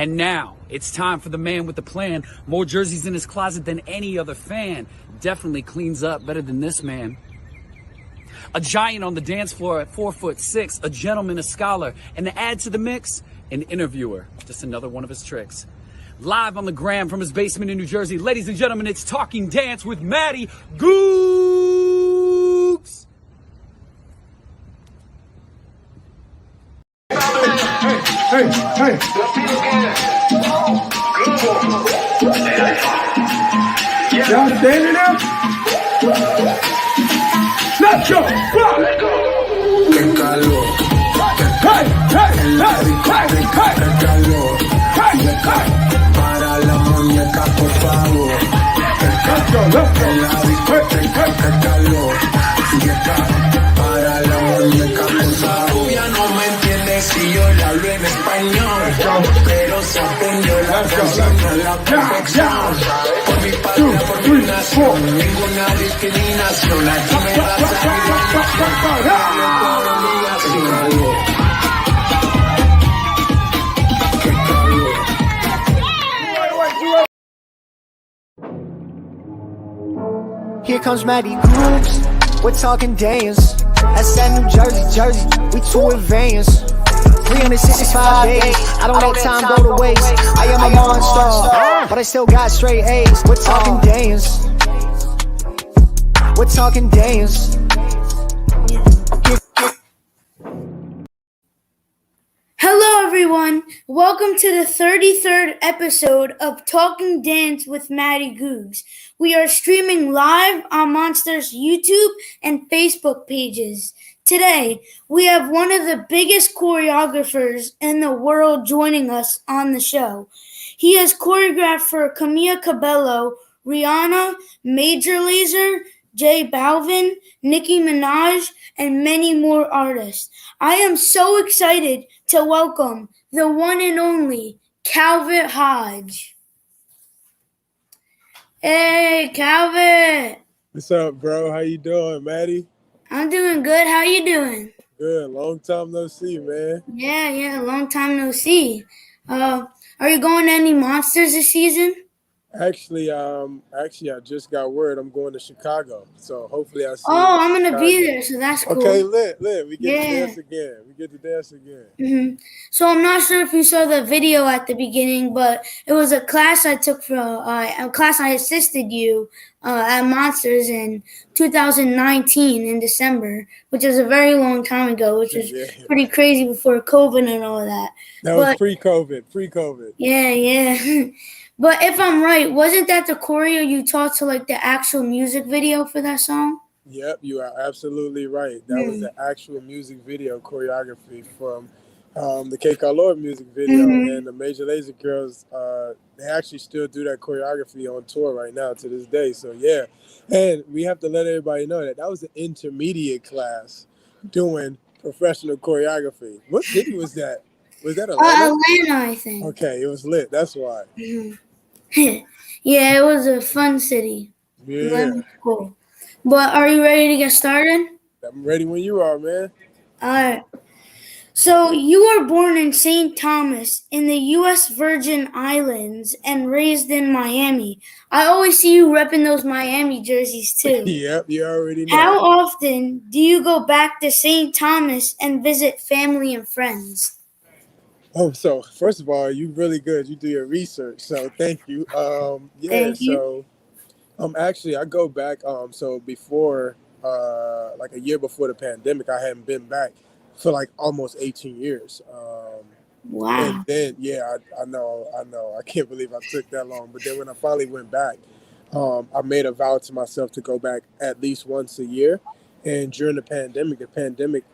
And now, it's time for the man with the plan. More jerseys in his closet than any other fan. Definitely cleans up better than this man. A giant on the dance floor at 4'6", a gentleman, a scholar, and to add to the mix, an interviewer. Just another one of his tricks. Live on the gram from his basement in New Jersey, ladies and gentlemen, it's Talking Dance with Matty, Googs. Hey. Y'all standing up? Let's go! Qué calor. Hey! Qué calor. Para la muñeca, por favor. Let's go! En la discoteca, qué calor. Para la muñeca, por favor. Ya no me entiendes si yo le hablo en español. Pero se aprendió la canción a la perfección. Por mi patria, por mi nación. Ninguna discriminación. Aquí me vas a Here comes Matty Googs, we're talking dance. That's that New Jersey, we too advanced. 365 days, I don't let time go to waste. I am a monster, but I still got straight A's. We're talking dance. We're talking dance. Hello everyone, welcome to the 33rd episode of Talking Dance with Matty Googs. We are streaming live on Monster's YouTube and Facebook pages. Today, we have one of the biggest choreographers in the world joining us on the show. He has choreographed for Camila Cabello, Rihanna, Major Lazer, J Balvin, Nicki Minaj, and many more artists. I am so excited to welcome the one and only Calvit Hodge. Hey, Calvit. What's up, bro? How you doing, Matty? I'm doing good. How you doing? Good. Long time no see, man. Yeah, long time no see. Are you going to any Monsters this season? Actually, I just got word I'm going to Chicago, so hopefully I see. Oh, I'm gonna be there, so that's cool. Okay, lit. We get to dance again. Mm-hmm. So I'm not sure if you saw the video at the beginning, but it was a class I took for a class I assisted you at Monsters in 2019 in December, which is a very long time ago, which is pretty crazy before COVID and all of that. That was pre-COVID. Yeah. But if I'm right, wasn't that the choreo you taught to like the actual music video for that song? Yep, you are absolutely right. That was the actual music video choreography from the K. Calvit music video, and the Major Lazer girls. They actually still do that choreography on tour right now to this day. So yeah, and we have to let everybody know that was an intermediate class doing professional choreography. What city was that? Was that Atlanta? Atlanta, I think. Okay, it was lit. That's why. Yeah, it was a fun city. Yeah. Cool. But are you ready to get started? I'm ready when you are, man. All right. So you were born in St. Thomas in the U.S. Virgin Islands and raised in Miami. I always see you repping those Miami jerseys too. Yep, you already know. How often do you go back to St. Thomas and visit family and friends? Oh, so first of all, you're really good. You do your research, so thank you. Thank you. So actually, I go back. So before, like a year before the pandemic, I hadn't been back for like almost 18 years. Wow. And then, I know. I can't believe I took that long. But then when I finally went back, I made a vow to myself to go back at least once a year. And during the pandemic,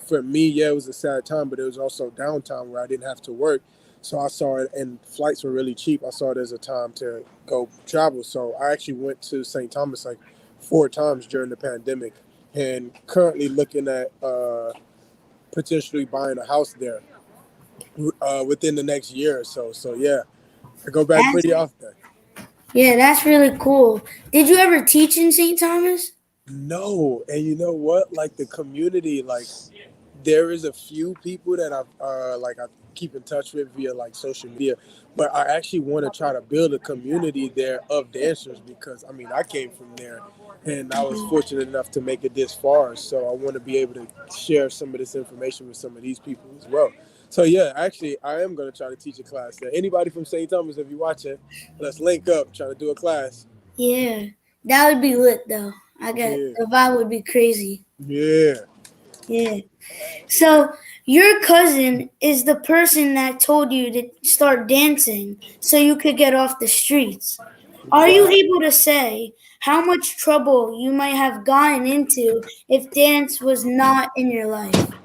for me, it was a sad time, but it was also downtime where I didn't have to work. So I saw it, and flights were really cheap. I saw it as a time to go travel. So I actually went to St. Thomas like 4 times during the pandemic, and currently looking at potentially buying a house there within the next year or so. So yeah, I go back pretty often. Yeah, that's really cool. Did you ever teach in St. Thomas? No, and you know what? Like the community, like there is a few people that I keep in touch with via like social media, but I actually want to try to build a community there of dancers because I mean I came from there, and I was fortunate enough to make it this far. So I want to be able to share some of this information with some of these people as well. So yeah, actually I am going to try to teach a class there. Anybody from St. Thomas, if you're watching, let's link up, try to do a class. Yeah, that would be lit though. I get Yeah, the vibe would be crazy. yeah. Yeah. So your cousin is the person that told you to start dancing so you could get off the streets. Are you Exactly. able to say how much trouble you might have gotten into if dance was not in your life?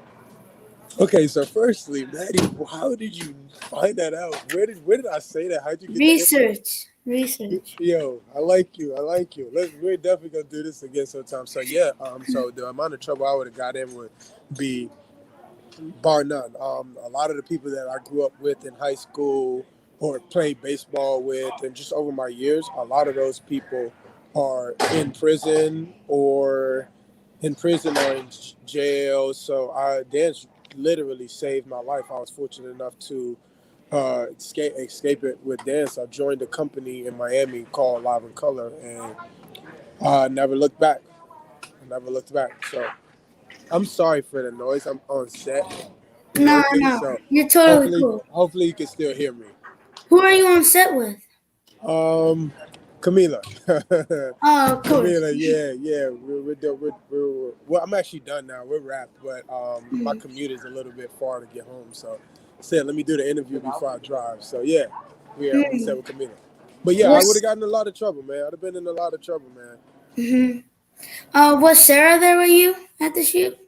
Okay, so firstly, Matty, how did you find that out? Where did I say that? How'd you get that info? Research. Research. Yo, I like you. I like you. We're definitely gonna do this again sometime. So yeah, so the amount of trouble I would have got in would be bar none. A lot of the people that I grew up with in high school or played baseball with, and just over my years, a lot of those people are in prison or in jail. So dance literally saved my life. I was fortunate enough to escape it with dance. I joined a company in Miami called Live in Color, and I never looked back. I never looked back. So I'm sorry for the noise. I'm on set No, working, no. so You're totally hopefully, cool. hopefully you can still hear me. Who are you on set with? Camila. Oh, of course. Camila, yeah. Well, I'm actually done now. We're wrapped, but my commute is a little bit far to get home. So I said, let me do the interview before I drive. So yeah, we're on set with Camila. But yeah, I would have gotten in a lot of trouble, man. I'd have been in a lot of trouble, man. Was Sarah there with you at the shoot?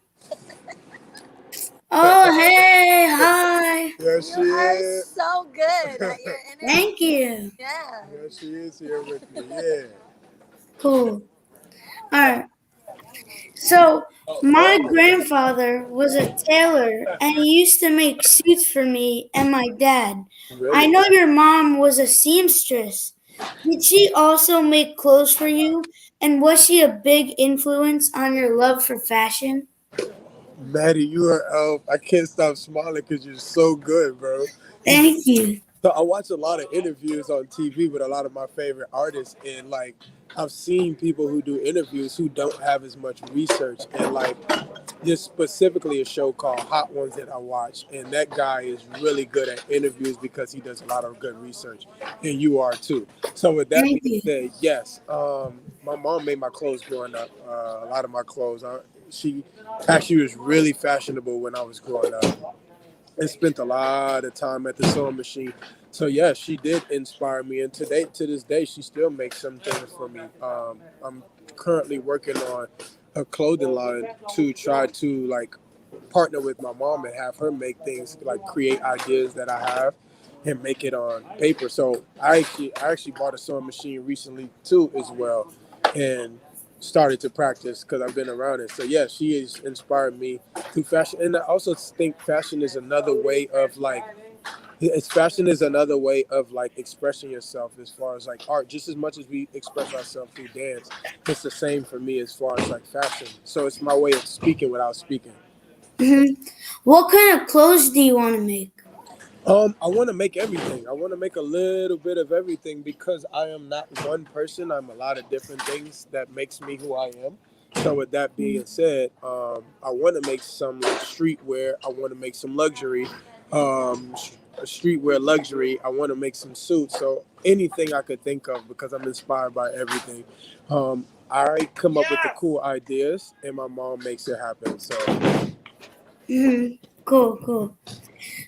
Oh, hey, hi. There she You are is. so good at your interview. Thank you. Yeah. There she is here with me. Yeah. Cool. All right. So, my grandfather was a tailor and he used to make suits for me and my dad. I Really? know your mom was a seamstress. Did she also make clothes for you? And was she a big influence on your love for fashion? Matty, you are. I can't stop smiling because you're so good, bro. Thank you. So I watch a lot of interviews on TV with a lot of my favorite artists, and like I've seen people who do interviews who don't have as much research, and like there's specifically a show called Hot Ones that I watch, and that guy is really good at interviews because he does a lot of good research, and you are too. So with that Thank being you. said, yes, my mom made my clothes growing up. A lot of my clothes. She actually was really fashionable when I was growing up and spent a lot of time at the sewing machine. So yeah, she did inspire me, and to this day, she still makes some things for me. I'm currently working on a clothing line to try to like partner with my mom and have her make things like create ideas that I have and make it on paper. So I actually bought a sewing machine recently too as well, and started to practice because I've been around it. So yeah, she has inspired me through fashion, and I also think fashion is another way of like expressing yourself as far as like art. Just as much as we express ourselves through dance, it's the same for me as far as like fashion. So it's my way of speaking without speaking. What kind of clothes do you want to make? I want to make everything. I want to make a little bit of everything because I am not one person. I'm a lot of different things that makes me who I am. So with that being said, I want to make some like streetwear. I want to make some luxury, streetwear luxury. I want to make some suits. So anything I could think of because I'm inspired by everything. I come up with the cool ideas, and my mom makes it happen. So Cool, cool.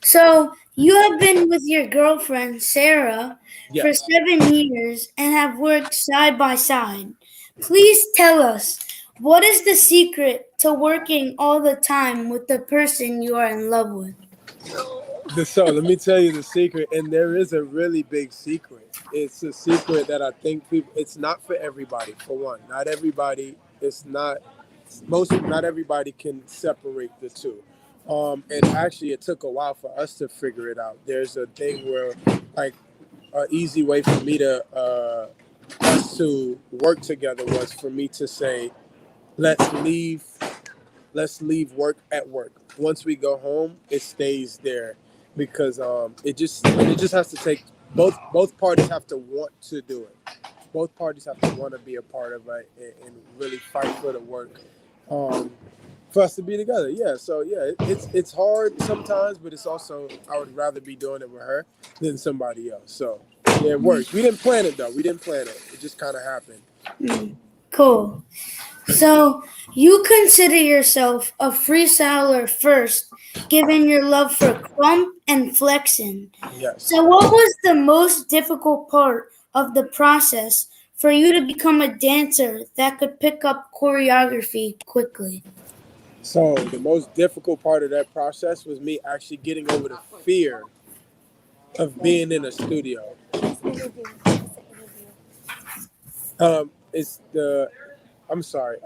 So, you have been with your girlfriend, Sarah, for yes. 7 years and have worked side by side. Please tell us, what is the secret to working all the time with the person you are in love with? So let me tell you the secret, and there is a really big secret. It's a secret that I think it's not for everybody. For one, not everybody. Not everybody can separate the two. And actually, it took a while for us to figure it out. There's a thing where, like, an easy way for me to us to work together was for me to say, let's leave work at work. once we go home, it stays there because it just has to take both parties have to want to do it. Both parties have to want to be a part of it and really fight for the work. Um, for us to be together. Yeah. So yeah, it's hard sometimes, but it's also I would rather be doing it with her than somebody else. So yeah, it works. We didn't plan it though. We didn't plan it. It just kind of happened. Cool. So you consider yourself a freestyler first, given your love for crump and flexing. Yes. So what was the most difficult part of the process for you to become a dancer that could pick up choreography quickly? So the most difficult part of that process was me actually getting over the fear of being in a studio. It's the I'm sorry.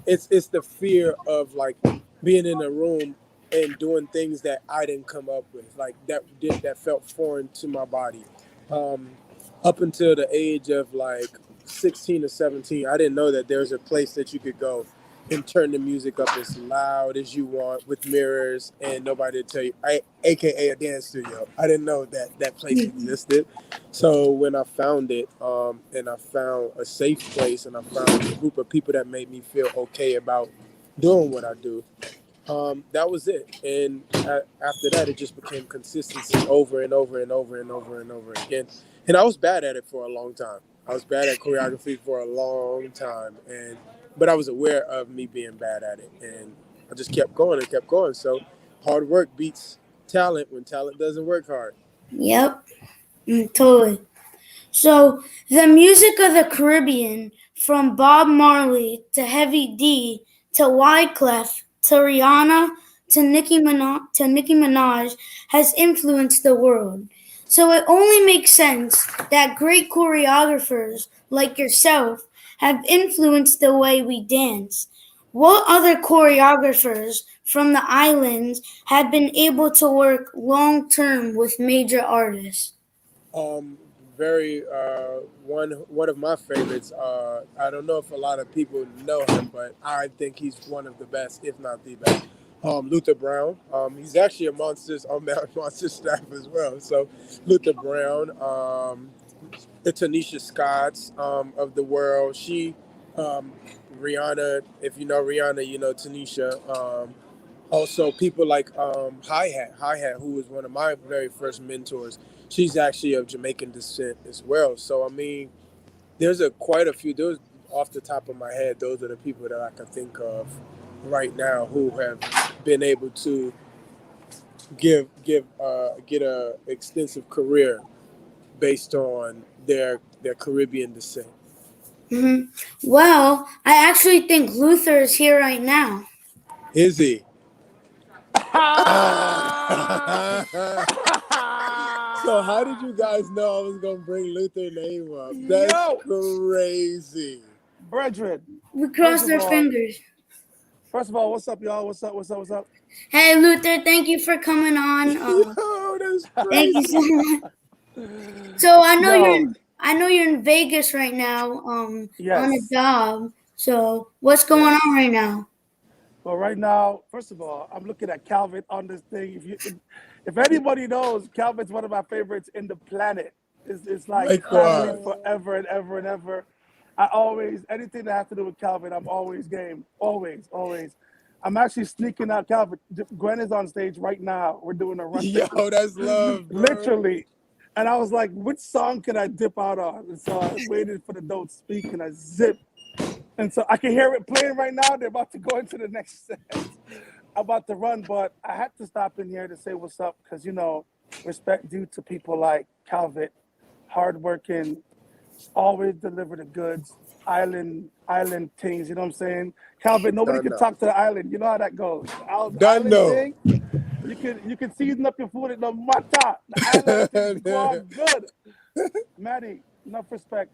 It's the fear of like being in a room and doing things that I didn't come up with, like that felt foreign to my body. Um, Up until the age of like 16 or 17, I didn't know that there's a place that you could go and turn the music up as loud as you want with mirrors and nobody to tell you, aka a dance studio. I didn't know that that place existed. So when I found it, and I found a safe place, and I found a group of people that made me feel okay about doing what I do, that was it. And after that, it just became consistency over and over and over and over and over again. And I was bad at it for a long time. I was bad at choreography for a long time, but I was aware of me being bad at it, and I just kept going and kept going. So hard work beats talent when talent doesn't work hard. Yep, totally. So, the music of the Caribbean, from Bob Marley to Heavy D to Wyclef to Rihanna to Nicki Minaj, has influenced the world. So, it only makes sense that great choreographers like yourself have influenced the way we dance. What other choreographers from the islands have been able to work long term with major artists? Um, Very one of my favorites. I don't know if a lot of people know him, but I think he's one of the best, if not the best. Luther Brown. He's actually a monsters on monster staff as well. So Luther Brown, the Tanisha Scotts of the world. Rihanna. If you know Rihanna, you know Tanisha. Also, people like Hi Hat, who was one of my very first mentors. She's actually of Jamaican descent as well. So I mean, there's quite a few. Those off the top of my head, those are the people that I can think of right now who have been able to get a extensive career based on their Caribbean descent. hmm Well, I actually think Luther is here right now. Is he? So how did you guys know I was gonna bring Luther's name up? That's crazy. Brethren, We crossed of our all- fingers. first of all, what's up, y'all? What's up? What's up? What's up? Hey, Luther, thank you for coming on. Yo, that's Thank you crazy. so much. So Yo, I know you're in Vegas right now, on a yes. job. So what's going Yes. on right now? Well, right now, first of all, I'm looking at Calvit on this thing. If anybody knows, Calvit's one of my favorites in the planet. It's like family Likewise. forever and ever and ever. I always anything that has to do with Calvin, I'm always game. Always, always. I'm actually sneaking out Calvin. Gwen is on stage right now. We're doing a run. Yo, that's love, bro. Literally. And I was like, which song can I dip out on? And so I waited for the don't speak and I zip. And so I can hear it playing right now. They're about to go into the next set. I'm about to run, but I had to stop in here to say what's up because, respect due to people like Calvit, hardworking, always deliver the goods, island things, you know what I'm saying? Calvin, nobody Done can know. talk to the island. You know how that goes. Done Island know. thing, you can season up your food at the mata. The island things go out good. Matty, enough respect.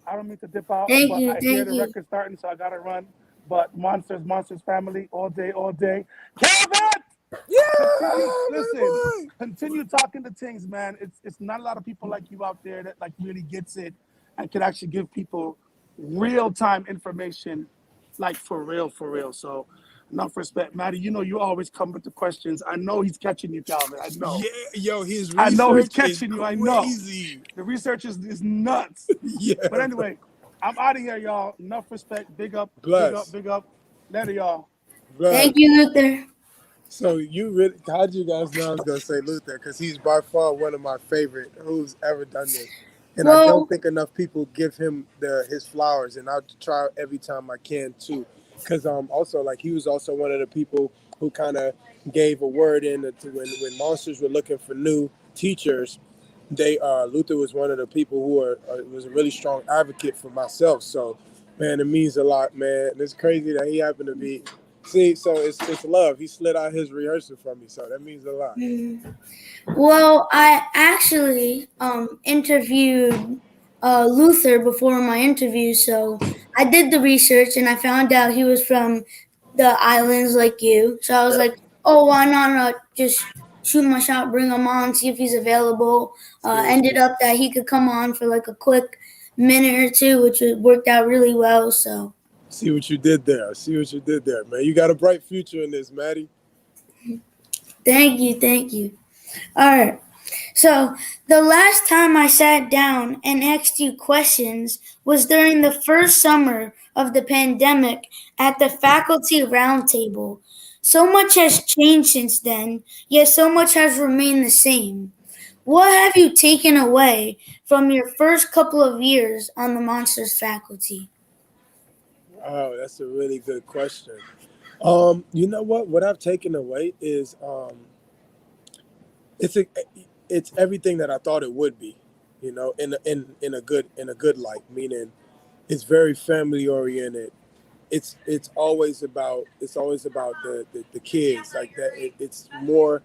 I don't mean to dip out, Thank but you, I hear thank the you. record starting, so I gotta run. But monsters family, all day. Calvin! Continue talking to things, man. It's not a lot of people like you out there that like really gets it and can actually give people real time information, like for real. So Enough respect, Matty. You know you always come with the questions. I know he's catching you, Calvin. I know. Yeah, yo, his I know he's research is catching you. I know. crazy. The research is nuts. Yeah. But anyway, I'm out of here, y'all. Enough respect. Big up. Bless. Big up. Big up. Later, y'all. Bless. Thank you, Luther. So you really, how'd you guys know I was gonna say Luther? Because he's by far one of my favorite who's ever done this, and I Well, don't think enough people give him his flowers, and I'll try every time I can too. Because also like he was also one of the people who kind of gave a word in to when monsters were looking for new teachers. They Luther was one of the people who was a really strong advocate for myself. So man, it means a lot, man. And it's crazy that he happened to be. See, so it's love. He slid out his rehearsal from me, so that means a lot. well, I actually interviewed Luther before my interview, so I did the research and I found out he was from the islands like you. So I was like, oh, why not just shoot my shot, bring him on, see if he's available. Ended up that he could come on for like a quick minute or two, which worked out really well. So See what you did there. See what you did there, man. You got a bright future in this, Matty. thank you. All right. So the last time I sat down and asked you questions was during the first summer of the pandemic at the faculty roundtable. So much has changed since then, yet so much has remained the same. What have you taken away from your first couple of years on the Monsters faculty? Oh, that's a really good question. You know what? What I've taken away is it's a, it's everything that I thought it would be. You know, in a good light, meaning it's very family oriented. It's always about the kids like that. It's more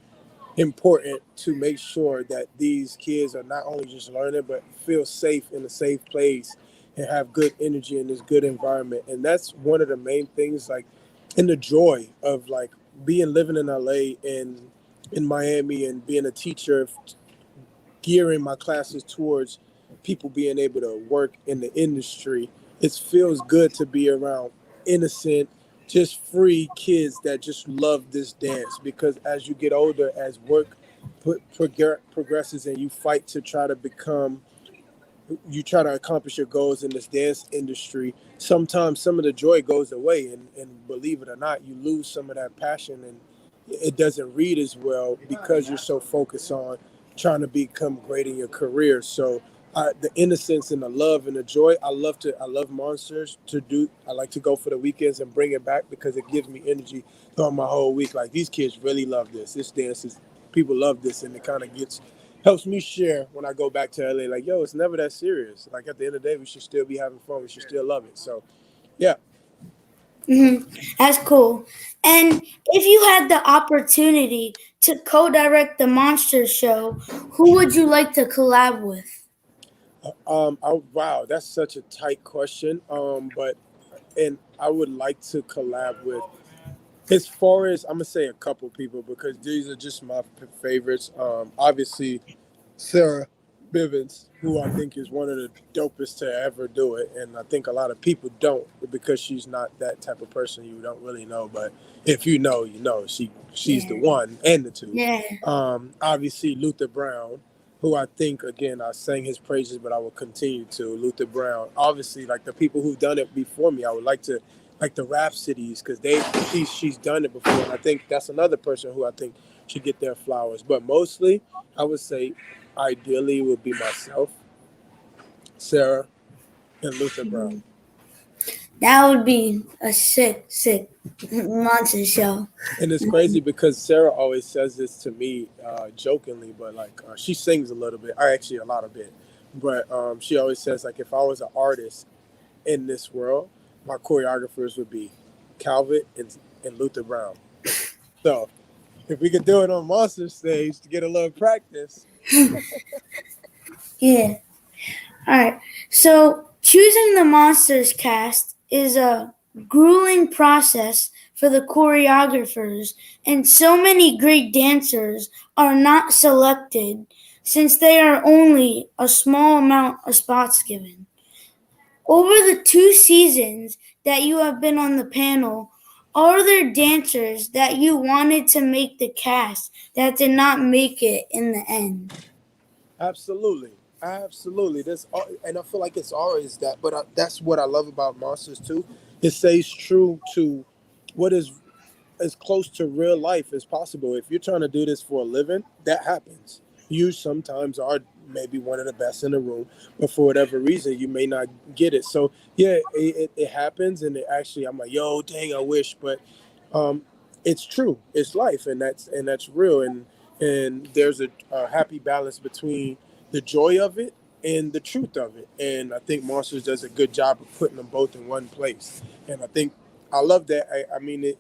important to make sure that these kids are not only just learning but feel safe in a safe place and have good energy in this good environment. And that's one of the main things, like in the joy of like being living in LA and in Miami and being a teacher, gearing my classes towards people being able to work in the industry. It feels good to be around innocent, just free kids that just love this dance, because as you get older, as work progresses and you fight to try to become, you try to accomplish your goals in this dance industry, sometimes some of the joy goes away, and believe it or not, you lose some of that passion, and it doesn't read as well because you're so focused on trying to become great in your career. So the innocence and the love and the joy, I love Monsters to do. I like to go for the weekends and bring it back because it gives me energy throughout my whole week. Like, these kids really love this dance is, people love this, and it kind of helps me share when I go back to LA. Like, yo, it's never that serious. Like, at the end of the day, we should still be having fun. We should still love it. So, yeah. That's cool. And if you had the opportunity to co-direct the Monsters show, who would you like to collab with? Wow, that's such a tight question. And I would like to collab with, as far as, I'm gonna say a couple people because these are just my favorites. Obviously, Sarah Bivens, who I think is one of the dopest to ever do it, and I think a lot of people don't because she's not that type of person. You don't really know, but if you know, you know. She's the one and the two. Yeah. Obviously, Luther Brown, who I think, again, I sang his praises, but I will continue to. Luther Brown, obviously, like the people who've done it before me, I would like to, like the Rhapsodies, because she's done it before, and I think that's another person who I think should get their flowers. But mostly, I would say, ideally, would be myself, Sarah, and Luther Brown. That would be a sick monster show. And it's crazy because Sarah always says this to me jokingly, but like she sings a little bit, or actually a lot of it. But she always says, like, if I was an artist in this world, my choreographers would be Calvit and Luther Brown. So if we could do it on Monster stage to get a little practice. Yeah. All right. So choosing the Monsters cast is a grueling process for the choreographers, and so many great dancers are not selected since there are only a small amount of spots given. Over the 2 seasons that you have been on the panel, Are there dancers that you wanted to make the cast that did not make it in the end? Absolutely, absolutely. And I feel like it's always that. But that's what I love about Monsters too. It stays true to what is as close to real life as possible. If you're trying to do this for a living, that happens. You sometimes are maybe one of the best in the room, but for whatever reason, you may not get it. So yeah, it happens, and it actually, I'm like, yo, dang, I wish, but um, it's true. It's life, and that's real, and there's a happy balance between the joy of it and the truth of it. And I think Monsters does a good job of putting them both in one place. And I think I love that. I mean, it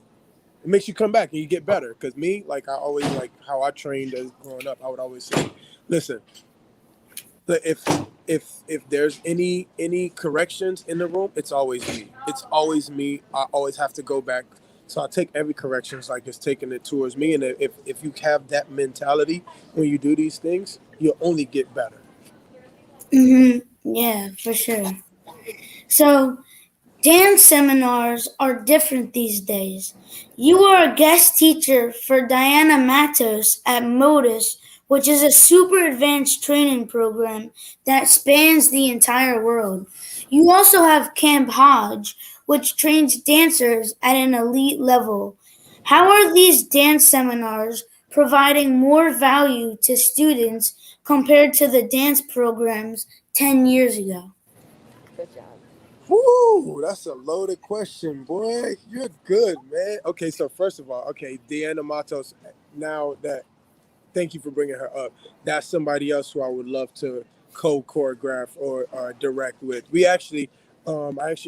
makes you come back and you get better. Because me, like I always like how I trained as growing up. I would always say, listen, if if there's any corrections in the room, it's always me. It's always me. I always have to go back. So I take every corrections like it's taking it towards me. And if you have that mentality when you do these things, you'll only get better. Yeah, for sure. So, dance seminars are different these days. You are a guest teacher for Diana Matos at Modus, which is a super advanced training program that spans the entire world. You also have Camp Hodge, which trains dancers at an elite level. How are these dance seminars providing more value to students compared to the dance programs 10 years ago? Woo, that's a loaded question, boy. You're good, man. Okay, so first of all, okay, Deanna Matos. Now that, thank you for bringing her up. That's somebody else who I would love to co-choreograph or direct with. I actually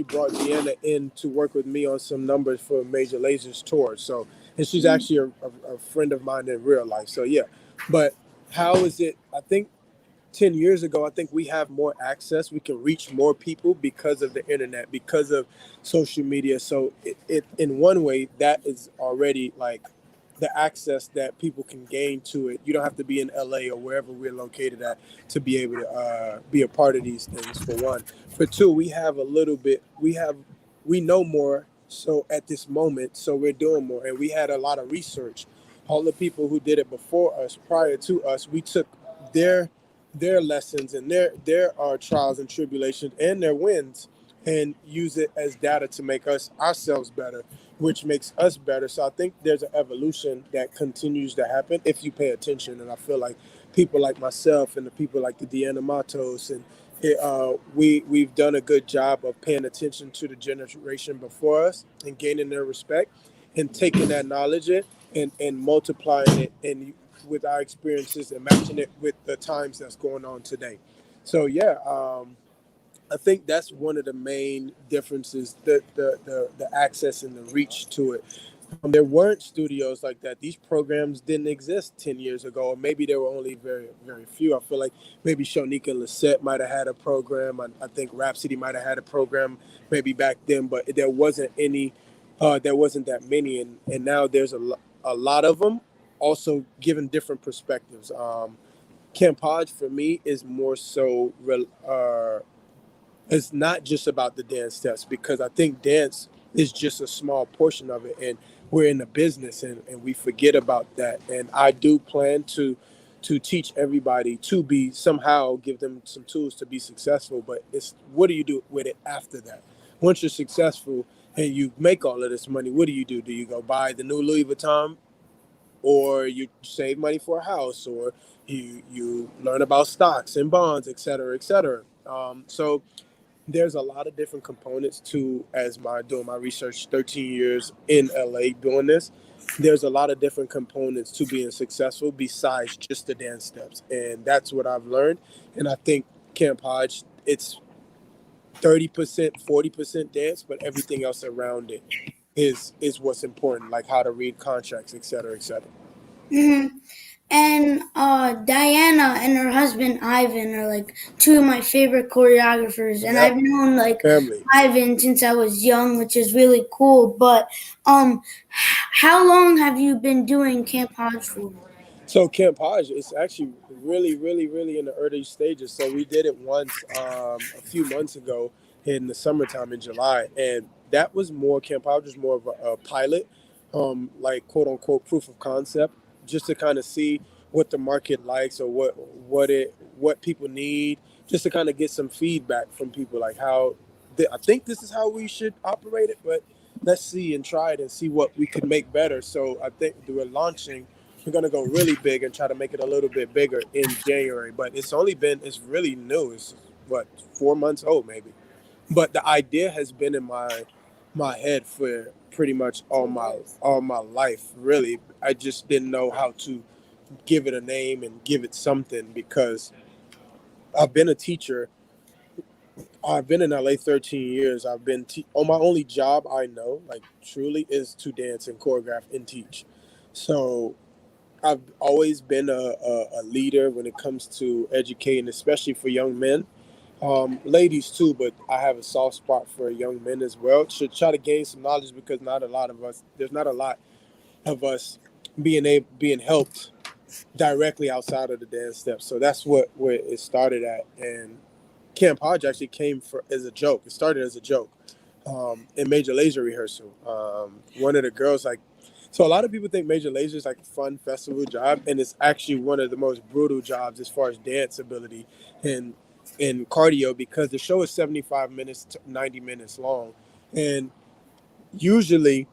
brought Deanna in to work with me on some numbers for Major Laser's tour. So, and she's actually a friend of mine in real life. So yeah, but how is it? I think 10 years ago, I think we have more access. We can reach more people because of the internet, because of social media. So it in one way, that is already like the access that people can gain to it. You don't have to be in LA or wherever we're located at to be able to be a part of these things, for one. For two, we have a little bit, we know more. So at this moment, so we're doing more. And we had a lot of research. All the people who did it before us, prior to us, we took their their lessons and their trials and tribulations and their wins and use it as data to make us ourselves better, which makes us better. So I think there's an evolution that continues to happen if you pay attention. And I feel like people like myself and the people like the Deanna Matos and we've done a good job of paying attention to the generation before us and gaining their respect and taking that knowledge and multiplying it and with our experiences and matching it with the times that's going on today. So yeah, I think that's one of the main differences, the access and the reach to it. There weren't studios like that. These programs didn't exist 10 years ago, or maybe there were only very, very few. I feel like maybe Shonique and Lisette might have had a program. I think Rhapsody might have had a program maybe back then, but there wasn't that many. And now there's a lot of them also giving different perspectives. Camp Hodge for me is more so it's not just about the dance steps, because I think dance is just a small portion of it, and we're in the business and we forget about that. And I do plan to teach everybody to be somehow give them some tools to be successful, but it's what do you do with it after that? Once you're successful and you make all of this money, what do? Do you go buy the new Louis Vuitton, or you save money for a house, or you learn about stocks and bonds, et cetera, et cetera? So there's a lot of different components to as my doing my research 13 years in LA doing this. There's a lot of different components to being successful besides just the dance steps, and that's what I've learned. And I think Camp Hodge, it's 30%, 40% dance, but everything else around it is what's important, like how to read contracts, et cetera, et cetera. Mhm. And Diana and her husband Ivan are like two of my favorite choreographers, and Yep, I've known like family. Ivan since I was young, which is really cool. But how long have you been doing Camp Hodge for? So Camp Hodge is actually really, really, really in the early stages. So we did it once a few months ago in the summertime in July, and that was more Camp Hodge was more of a pilot, like quote unquote proof of concept, just to kind of see what the market likes or what people need, just to kind of get some feedback from people, like how I think this is how we should operate it, but let's see and try it and see what we could make better. So I think we're launching. We're gonna go really big and try to make it a little bit bigger in January. But it's really new. It's what, 4 months old maybe. But the idea has been in my head for pretty much all my life. Really, I just didn't know how to give it a name and give it something because I've been a teacher. I've been in LA 13 years. I've been on my only job I know, like truly, is to dance and choreograph and teach. So I've always been a leader when it comes to educating, especially for young men, ladies too. But I have a soft spot for young men as well. Should try to gain some knowledge because there's not a lot of us being helped directly outside of the dance steps. So that's where it started at. And Camp Hodge actually came as a joke. It started as a joke in Major Lazer rehearsal. One of the girls, like, so a lot of people think Major Lazer is like a fun festival job, and it's actually one of the most brutal jobs as far as dance ability and cardio, because the show is 75 minutes to 90 minutes long, and usually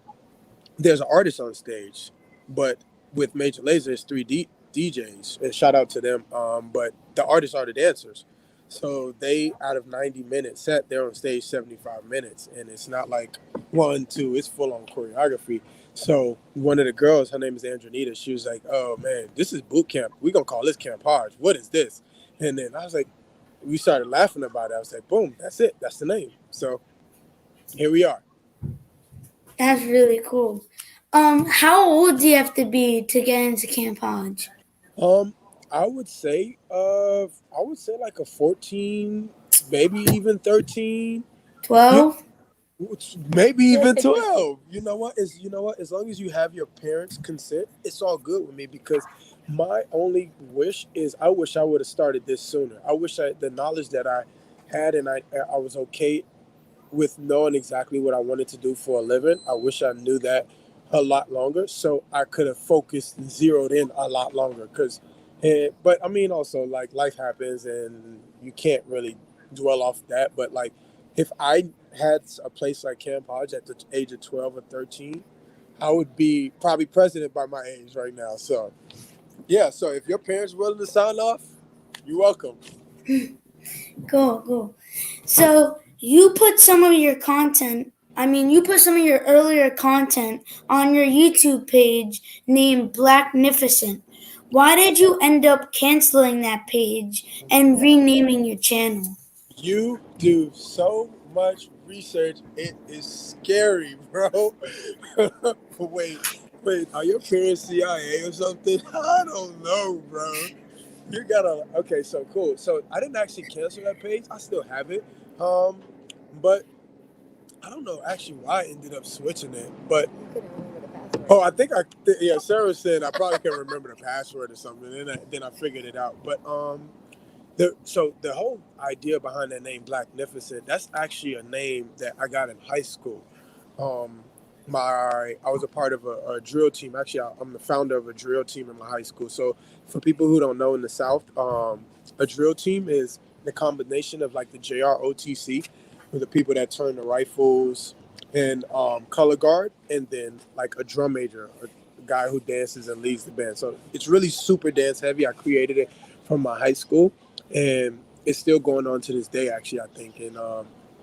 there's an artist on stage, but with Major Lazer, it's three DJs, and shout out to them. But the artists are the dancers, so they, out of 90-minute set, they're on stage 75 minutes, and it's not like 1, 2. It's full on choreography. So one of the girls, her name is Andronita. She was like, "Oh man, this is boot camp. We're gonna call this Camp Hodge. What is this?" And then I was like, we started laughing about it. I was like, "Boom, that's it. That's the name." So here we are. That's really cool. How old do you have to be to get into Camp Hodge? I would say like a 14, maybe even 13, 12? maybe even 12. You know what? As long as you have your parents' consent, it's all good with me, because my only wish is I wish I would have started this sooner. I wish the knowledge that I had, and I was okay with knowing exactly what I wanted to do for a living. I wish I knew that a lot longer, so I could have focused and zeroed in a lot longer. But I mean, also, like, life happens, and you can't really dwell off that. But like, if I had a place like Camp Hodge at the age of 12 or 13, I would be probably president by my age right now. So yeah. So if your parents are willing to sign off, you're welcome. Cool. So you put some of your earlier content on your YouTube page named Blacknificent. Why did you end up canceling that page and renaming your channel? You do so much research. It is scary, bro. wait, are your parents CIA or something? I don't know, bro. You gotta. Okay, so cool. So I didn't actually cancel that page. I still have it. But I don't know actually why I ended up switching it. But I think Sarah said I probably can remember the password or something. And then I figured it out. But so the whole idea behind that name, Blacknificent, that's actually a name that I got in high school. I was a part of a drill team. Actually, I'm the founder of a drill team in my high school. So for people who don't know, in the South, a drill team is the combination of like the JROTC, with the people that turn the rifles, and color guard, and then like a drum major, a guy who dances and leads the band. So it's really super dance heavy. I created it from my high school, and it's still going on to this day, actually, I think. And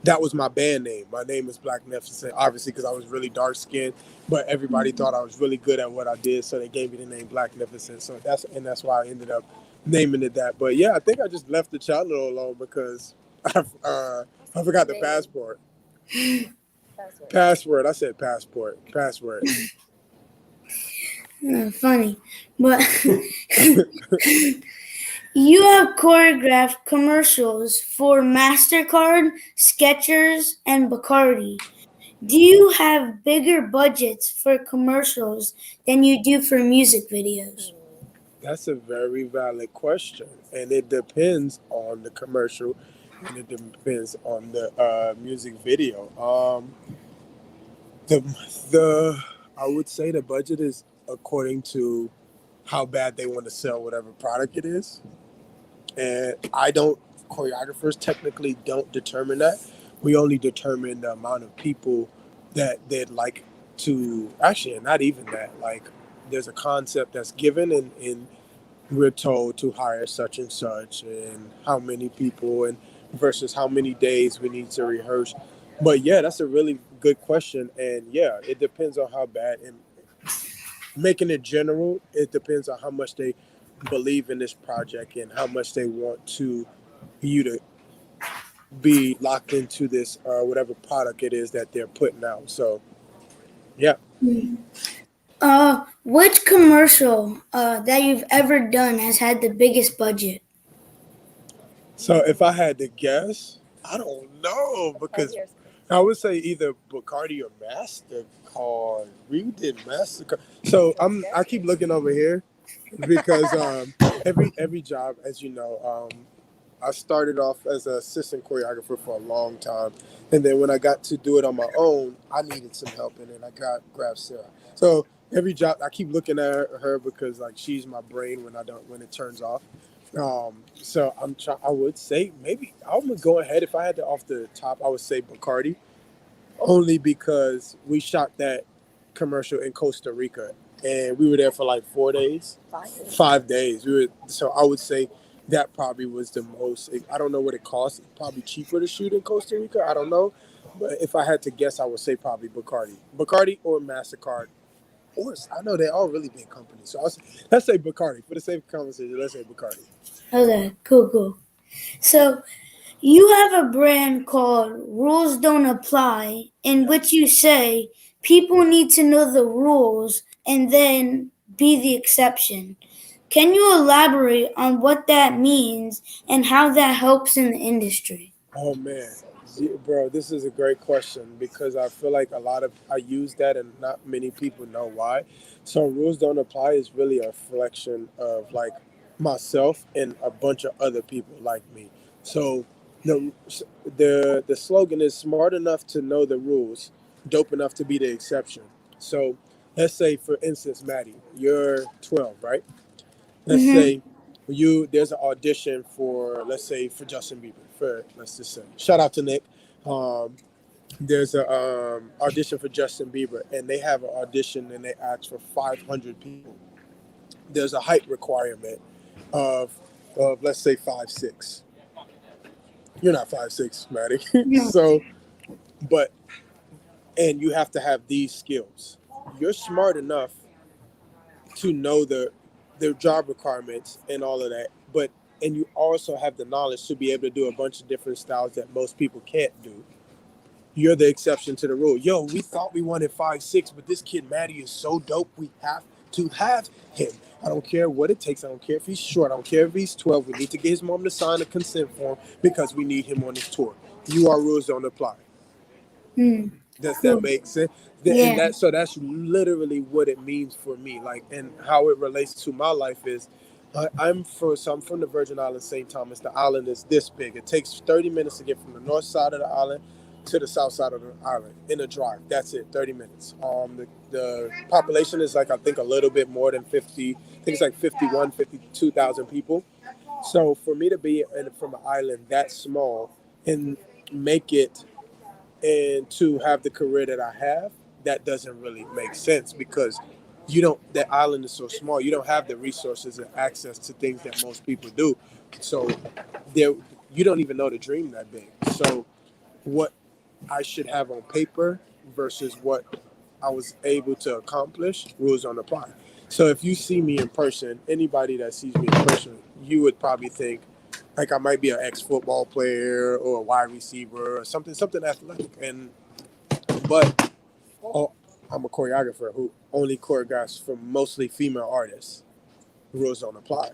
that was my band name. My name is Blacknificent, obviously, because I was really dark skinned, but everybody thought I was really good at what I did, so they gave me the name Blacknificent. So that's why I ended up naming it that. But yeah, I think I just left the channel alone because I forgot the passport. Password. I said passport. Password. Funny, but you have choreographed commercials for MasterCard, Skechers, and Bacardi. Do you have bigger budgets for commercials than you do for music videos? That's a very valid question, and it depends on the commercial, and it depends on the music video. The the I would say the budget is according to how bad they want to sell whatever product it is. And I don't, choreographers technically don't determine that. We only determine the amount of people that they'd like to, actually, not even that. Like, there's a concept that's given, and we're told to hire such and such, and how many people, and versus how many days we need to rehearse. But yeah, that's a really good question. And yeah, it depends on how bad. And making it general, it depends on how much they believe in this project and how much they want to you to be locked into this whatever product it is that they're putting out. So yeah. Which commercial that you've ever done has had the biggest budget? So if I had to guess, I don't know because I would say either Bacardi or Mastercard. We did Mastercard. So I keep looking over here because every job, as you know, I started off as an assistant choreographer for a long time, and then when I got to do it on my own, I needed some help, and then I grabbed Sarah. So every job, I keep looking at her because like she's my brain when it turns off. So I would say maybe I'm gonna go ahead if I had to off the top. I would say Bacardi, only because we shot that commercial in Costa Rica, and we were there for like 4 days, 5 days. So I would say that probably was the most. I don't know what it costs. It's probably cheaper to shoot in Costa Rica. I don't know, but if I had to guess, I would say probably Bacardi or Mastercard. Or I know they're all really big companies. So let's say Bacardi for the sake of conversation. Let's say Bacardi. Okay, cool. So you have a brand called Rules Don't Apply, in which you say people need to know the rules and then be the exception. Can you elaborate on what that means and how that helps in the industry? Oh man, bro, this is a great question because I feel like I use that and not many people know why. So rules don't apply is really a reflection of like myself and a bunch of other people like me. So the the slogan is smart enough to know the rules, dope enough to be the exception. So let's say for instance, Matty, you're 12, right? Let's Mm-hmm. say there's an audition for, let's say, for Justin Bieber, for let's just say, shout out to Nick. um, there's a audition for Justin Bieber, and they have an audition and they ask for 500 people. There's a height requirement of let's say 5'6". You're not 5'6", Maddie. No. So but and you have to have these skills. You're smart enough to know the job requirements and all of that, but and you also have the knowledge to be able to do a bunch of different styles that most people can't do. You're the exception to the rule. Yo, we thought we wanted 5'6", but this kid Matty is so dope. We have to have him. I don't care what it takes. I don't care if he's short. I don't care if he's 12. We need to get his mom to sign a consent form because we need him on this tour. Our rules don't apply. Hmm. Does that Cool. make sense? And Yeah. that's literally what it means for me. Like, and how it relates to my life is, I'm from the Virgin Islands, St. Thomas. The island is this big. It takes 30 minutes to get from the north side of the island to the south side of the island in a drive. That's it, 30 minutes. The population is like I think a little bit more than 50. I think it's like 51, 52,000 people. So for me to be from an island that small and make it and to have the career that I have, that doesn't really make sense because that island is so small. You don't have the resources and access to things that most people do. So there, you don't even know the dream that big. So what I should have on paper versus what I was able to accomplish, rules don't apply. So if you see me in person, anybody that sees me in person, you would probably think like I might be an ex-football player or a wide receiver or something athletic. But I'm a choreographer who only choreographs for mostly female artists. Rules don't apply.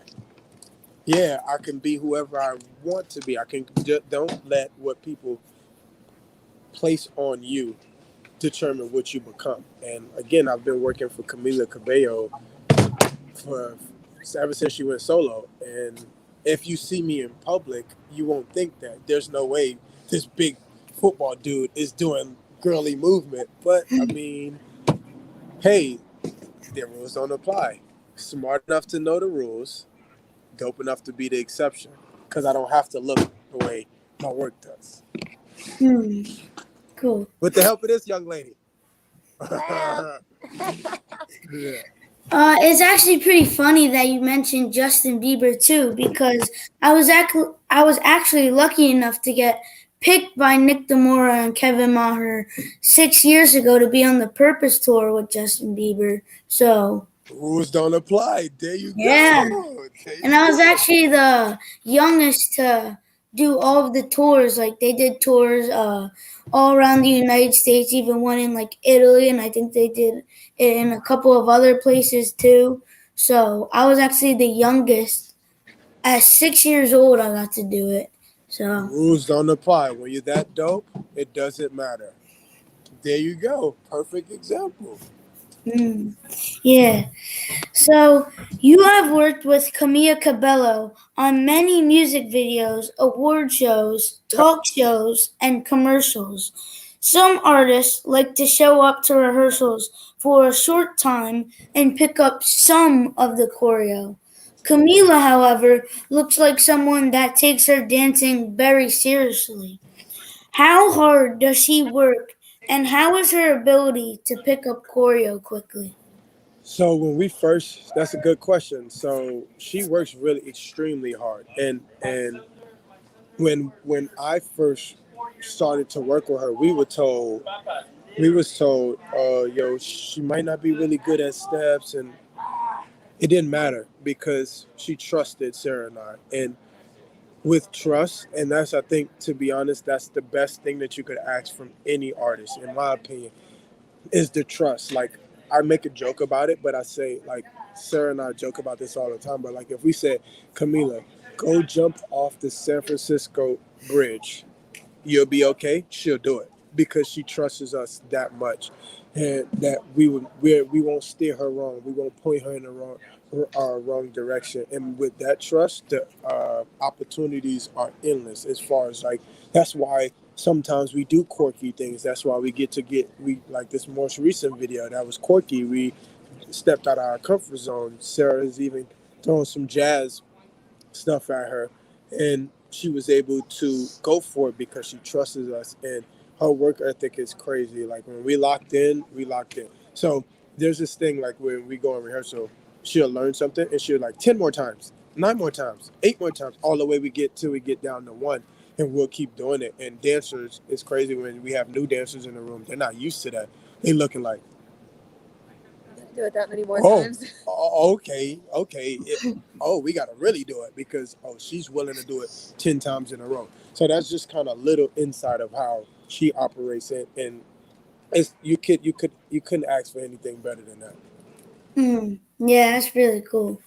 Yeah, I can be whoever I want to be. I can just don't let what people place on you determine what you become. And again, I've been working for Camila Cabello for ever since she went solo. And if you see me in public, you won't think that. There's no way this big football dude is doing girly movement. But I mean, hey, the rules don't apply. Smart enough to know the rules, dope enough to be the exception. Because I don't have to look the way my work does. Cool. With the help of this young lady. Well. Yeah. It's actually pretty funny that you mentioned Justin Bieber too, because I was actually lucky enough to get picked by Nick Demora and Kevin Maher 6 years ago to be on the Purpose tour with Justin Bieber. So Rules don't apply. There you yeah, go. There you and I was go. actually the youngest to do all of the tours. Like they did tours all around the United States, even one in like Italy, and I think they did it in a couple of other places too. So I was actually the youngest. At 6 years old, I got to do it. So Rules don't apply. When you're that dope, it doesn't matter. There you go. Perfect example. yeah. So, you have worked with Camila Cabello on many music videos, award shows, Yep. talk shows, and commercials. Some artists like to show up to rehearsals for a short time and pick up some of the choreo. Camila, however, looks like someone that takes her dancing very seriously. How hard does she work, and how is her ability to pick up choreo quickly? So when we first, that's a good question. So she works really extremely hard, and when I first started to work with her, we was told, yo, she might not be really good at steps, and it didn't matter because she trusted Sarah and I, and with trust, and that's I think to be honest, that's the best thing that you could ask from any artist, in my opinion, is the trust. Like I make a joke about it, but I say like Sarah and I joke about this all the time. But like if we said, Camila, go jump off the San Francisco bridge, you'll be okay. She'll do it because she trusts us that much, and that we won't steer her wrong. We won't point her in the wrong direction. And with that trust, the opportunities are endless. As far as like that's why sometimes we do quirky things. That's why we like this most recent video that was quirky. We stepped out of our comfort zone. Sarah's even throwing some jazz stuff at her, and she was able to go for it because she trusts us, and her work ethic is crazy. Like when we locked in, we locked in. So there's this thing like when we go in rehearsal, she'll learn something and she'll like 10 more times, 9 more times, 8 more times, all the way we get down to 1, and we'll keep doing it. And dancers, it's crazy when we have new dancers in the room, they're not used to that. They looking like, Do it that many more oh, times. okay. We got to really do it because she's willing to do it 10 times in a row. So that's just kind of little insight of how she operates it, and it's you couldn't ask for anything better than that. Yeah, that's really cool.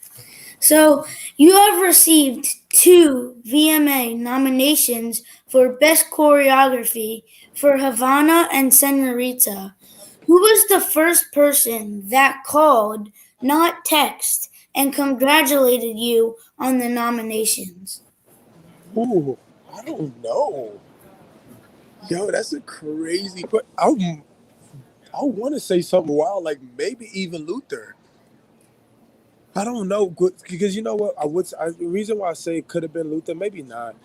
So, you have received 2 VMA nominations for Best Choreography for Havana and Senorita. Who was the first person that called, not text, and congratulated you on the nominations? Ooh, I don't know. Yo, that's a crazy. But I want to say something wild, like maybe even Luther. I don't know because you know what the reason why I say it could have been Luther, maybe not.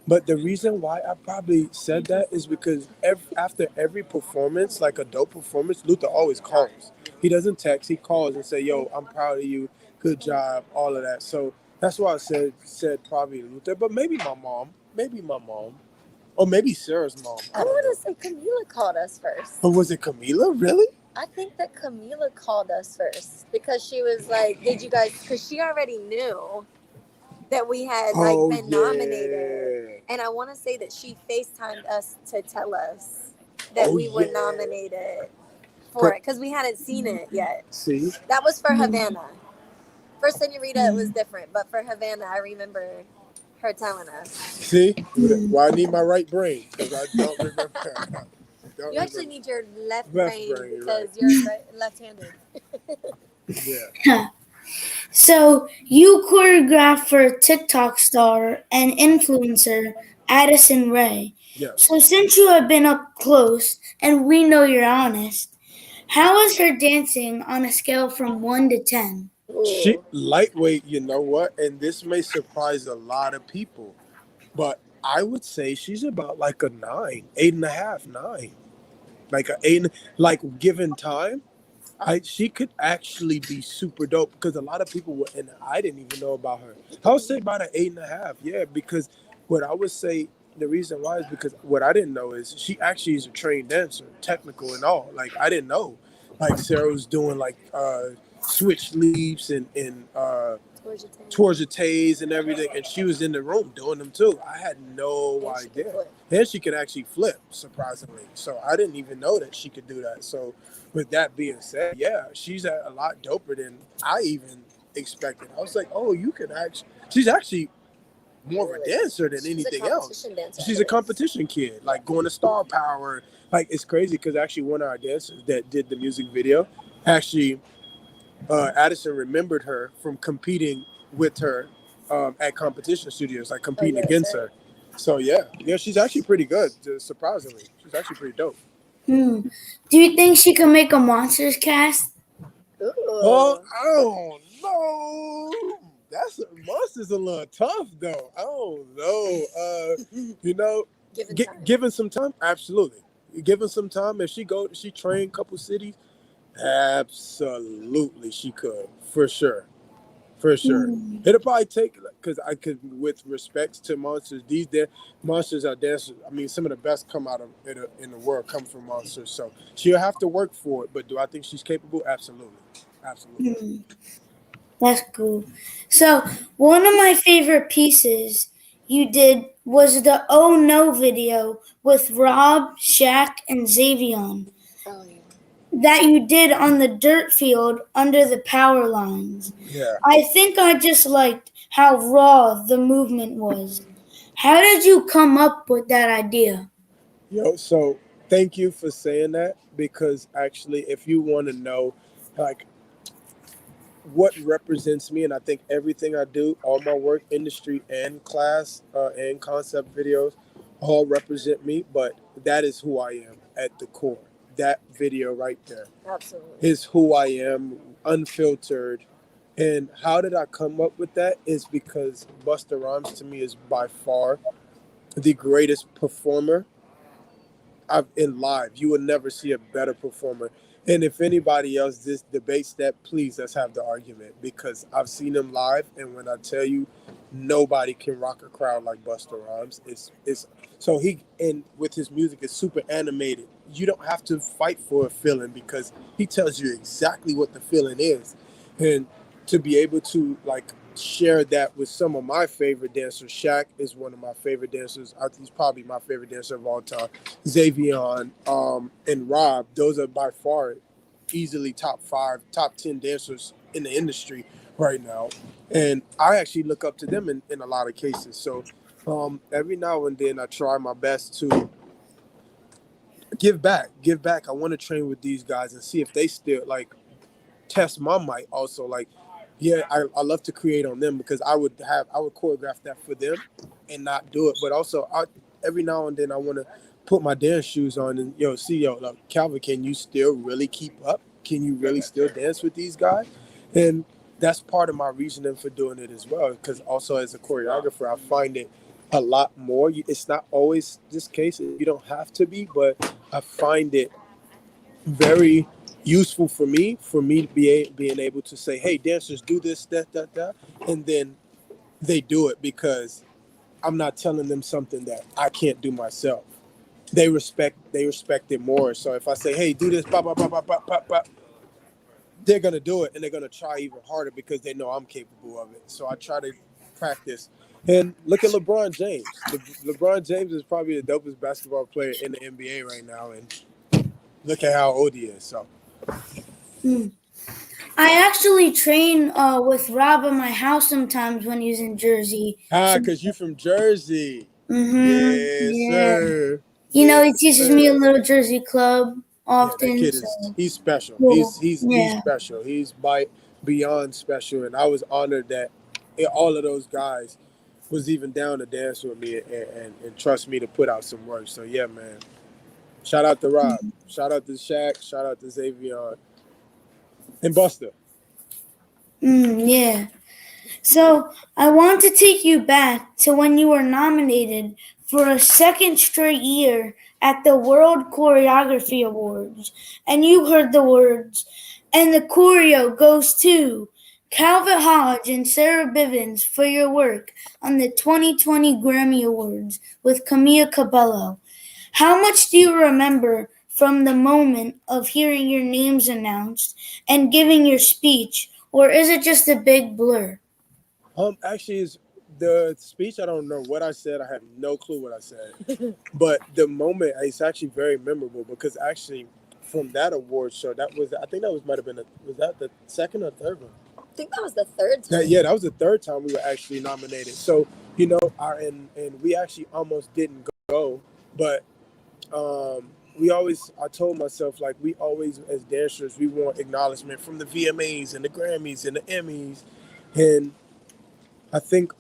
But the reason why I probably said that is because after every performance, like a dope performance, Luther always calls. He doesn't text. He calls and say, "Yo, I'm proud of you. Good job." All of that. So that's why I said probably Luther, but maybe my mom, or maybe Sarah's mom. I want to say Camila called us first. But was it Camila? Really? I think that Camila called us first because she was like, "Did you guys?" Because she already knew that we had been nominated, and I want to say that she FaceTimed us to tell us that we were nominated for it because we hadn't seen it yet. See, that was for Havana. For Senorita, it was different, but for Havana, I remember her telling us. See, well, I need my right brain because I don't remember. You actually need your left brain because you're left-handed. Yeah. So, you choreographed for TikTok star and influencer Addison Rae. Yes. So since you have been up close and we know you're honest, how is her dancing on a scale from 1 to 10? She Ooh. lightweight, you know what? And this may surprise a lot of people, but I would say she's about like a 9, 8.5, 9. Like a eight, like given time. She could actually be super dope because a lot of people were, and I didn't even know about her. I would say about an 8.5, yeah. Because what I would say the reason why is because what I didn't know is she actually is a trained dancer, technical and all. Like I didn't know, like Sarah was doing like switch leaps and tours and everything, and she was in the room doing them too. I had no idea. And she could actually flip, surprisingly. So I didn't even know that she could do that. So with that being said, yeah, she's a lot doper than I even expected. I was like, oh, you can actually. She's actually more of a dancer than anything else. She's a competition kid, like going to Star Power. Like it's crazy because actually one of our dancers that did the music video, actually, Addison remembered her from competing with her at competition studios, like competing against her. So yeah, she's actually pretty good. Surprisingly, she's actually pretty dope. Do you think she can make a Monsters cast? Oh, I don't know. That's Monster's a little tough though. I don't know. You know, given some time, absolutely. Given some time, if she trained a couple cities, absolutely she could for sure. For sure. It'll probably take, because I could, with respect to Monsters, Monsters are dancers. I mean, some of the best come out of in the world come from Monsters. So she'll have to work for it. But do I think she's capable? Absolutely. Absolutely. That's cool. So, one of my favorite pieces you did was the Oh No video with Rob, Shaq, and Xavion Oh yeah. that you did on the dirt field under the power lines. Yeah. I think I just liked how raw the movement was. How did you come up with that idea? Yo, so thank you for saying that because actually, if you want to know, like, what represents me, and I think everything I do, all my work, industry, and class, and concept videos, all represent me. But that is who I am at the core. That video right there Absolutely. is who I am, unfiltered. And how did I come up with that? Is because Busta Rhymes to me is by far the greatest performer I've in live. You will never see a better performer. And if anybody else this debates that, please let's have the argument because I've seen him live, and when I tell you, nobody can rock a crowd like Busta Rhymes. It's so he and with his music it's super animated. You don't have to fight for a feeling because he tells you exactly what the feeling is, and to be able to like share that with some of my favorite dancers. Shaq is one of my favorite dancers. He's probably my favorite dancer of all time. Xavion, and Rob, those are by far easily top 5, top 10 dancers in the industry right now. And I actually look up to them in a lot of cases. So every now and then I try my best to give back. I want to train with these guys and see if they still like test my might also. Like, yeah, I love to create on them because I would choreograph that for them and not do it. But also every now and then I want to put my dance shoes on and like, Calvin, can you still really keep up? Can you really still dance with these guys? And that's part of my reasoning for doing it as well. Because also as a choreographer, I find it a lot more. It's not always this case. You don't have to be, but I find it very useful for me being able to say, hey, dancers, do this, that, and then they do it because I'm not telling them something that I can't do myself. They respect it more. So if I say, hey, do this, pop, pop, pop, pop, pop, pop, pop, they're gonna do it and they're gonna try even harder because they know I'm capable of it. So I try to practice. And look at LeBron James. LeBron James is probably the dopest basketball player in the NBA right now, and look at how old he is. So I actually train with Rob at my house sometimes when he's in Jersey. because you from Jersey. Yes, Yeah. sir. You know, he Yes, teaches me a sir. little Jersey club Yeah, that often. kid So he's special. cool. He's Yeah. special. He's beyond special, and I was honored that all of those guys was even down to dance with me and trust me to put out some work. So yeah, man. Shout out to Rob. Shout out to Shaq. Shout out to Xavier and Buster. Yeah. So I want to take you back to when you were nominated for a second straight year at the World Choreography Awards, and you heard the words, and the choreo goes to Calvit Hodge and Sarah Bivens for your work on the 2020 Grammy Awards with Camila Cabello. How much do you remember from the moment of hearing your names announced and giving your speech, or is it just a big blur? Actually, is the speech. I don't know what I said. I have no clue what I said. But the moment is actually very memorable because actually, from that award show, that was I think that was might have been was that the second or third one? I think that was the third time. That was the third time we were actually nominated. So and we actually almost didn't go, but I told myself, like, we always, as dancers, we want acknowledgement from the VMAs and the Grammys and the Emmys. And I think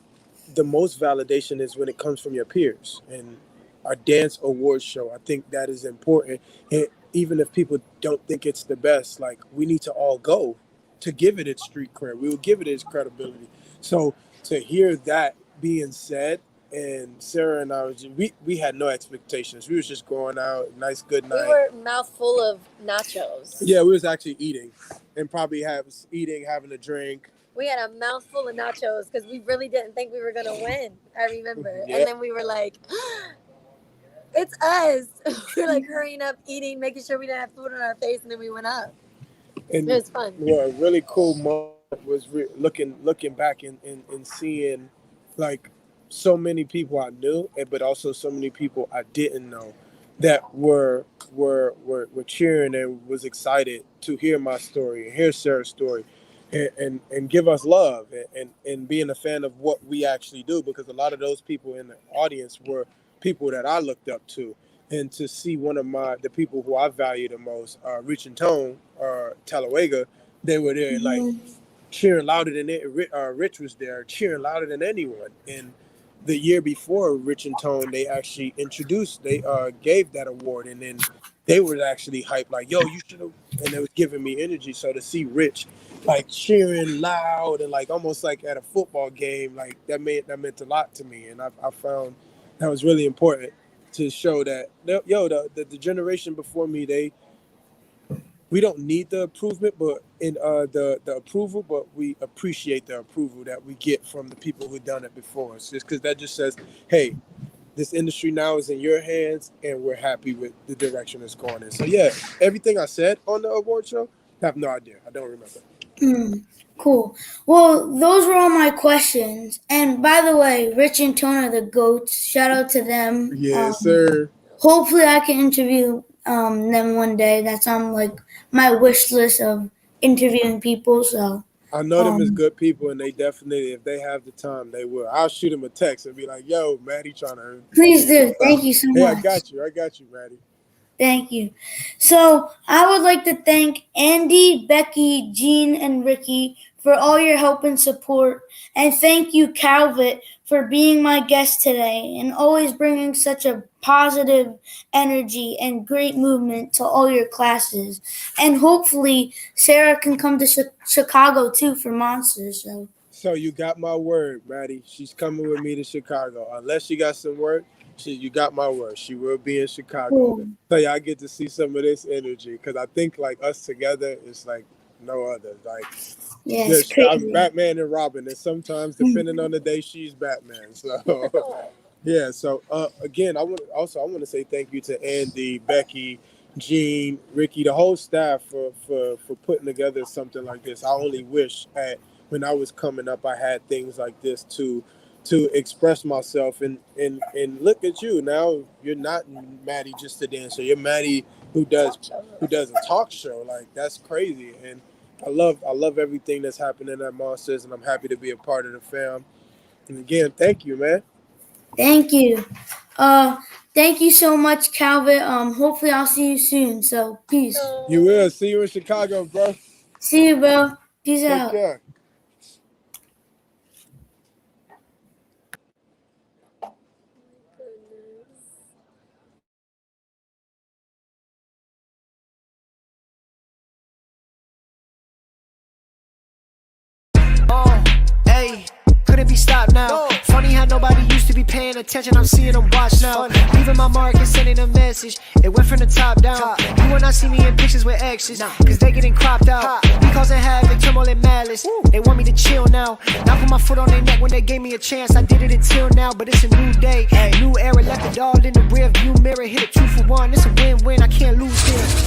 the most validation is when it comes from your peers. And our dance awards show, I think that is important. And even if people don't think it's the best, like, we need to all go to give it its street cred. We will give it its credibility. So to hear that being said, and Sarah and I we had no expectations. We was just going out, nice good night. We were mouthful of nachos. Yeah, we was actually eating, and probably having a drink. We had a mouthful of nachos because we really didn't think we were gonna win. I remember, and then we were like, "It's us!" We were like hurrying up, eating, making sure we didn't have food on our face, and then we went up. And it was fun. Well, a really cool moment was looking back and seeing, like, so many people I knew, but also so many people I didn't know that were cheering and was excited to hear my story and hear Sarah's story and give us love and being a fan of what we actually do, because a lot of those people in the audience were people that I looked up to. And to see one of the people who I value the most, Rich and Tone, Talawega, they were there, like, cheering louder than it. Rich was there cheering louder than anyone. And the year before Rich and Tone, they actually gave that award, and then they were actually hyped, like, yo, you should have, and it was giving me energy. So to see Rich, like, cheering loud and, like, almost like at a football game, like, that meant a lot to me. And I found that was really important to show that, the generation before me, we don't need the improvement, but in the approval, but we appreciate the approval that we get from the people who've done it before us. Just because that just says, hey, this industry now is in your hands, and we're happy with the direction it's going in. So yeah, everything I said on the award show, I have no idea. I don't remember. Cool. Well, those were all my questions. And by the way, Rich and Tone are the GOATs. Shout out to them. Yes, sir. Hopefully I can interview them one day. That's on, like, my wish list of interviewing people. So I know them as good people, and they definitely, if they have the time, they will. I'll shoot them a text and be like, yo, Matty trying to... Please do. Thank you so much. Yeah, I got you, Matty. Thank you. So I would like to thank Andy, Becky, Jean, and Ricky for all your help and support. And thank you, Calvit, for being my guest today and always bringing such a positive energy and great movement to all your classes. And hopefully Sarah can come to Chicago too for Monsters. So you got my word, Matty. She's coming with me to Chicago. Unless she got some work, you got my word. She will be in Chicago. Cool. So yeah, I get to see some of this energy, because I think, like, us together is like no other. Like, yeah, it's crazy. I'm Batman and Robin, and sometimes, depending on the day, she's Batman. So yeah. So again, I want to say thank you to Andy, Becky, Jean, Ricky, the whole staff for putting together something like this. I only wish when I was coming up, I had things like this to express myself, and look at you now. You're not Matty just a dancer. You're Matty who does a talk show. Like, that's crazy. And I love everything that's happening at Monsters, and I'm happy to be a part of the fam. And again, thank you, man. Thank you. Thank you so much, Calvit. Hopefully I'll see you soon. So peace. You will. See you in Chicago, bro. See you, bro. Peace out. Take care. be stopped now. Funny how nobody used to be paying attention. I'm seeing them watch now. Leaving my mark and sending a message. It went from the top down. You will not see me in pictures with exes, cause they getting cropped out. Me causing havoc, turmoil and malice. They want me to chill now. Now put my foot on their neck when they gave me a chance. I did it until now, but it's a new day. New era, left it all in the rear view mirror. Hit a 2 for 1, it's a win-win, I can't lose here.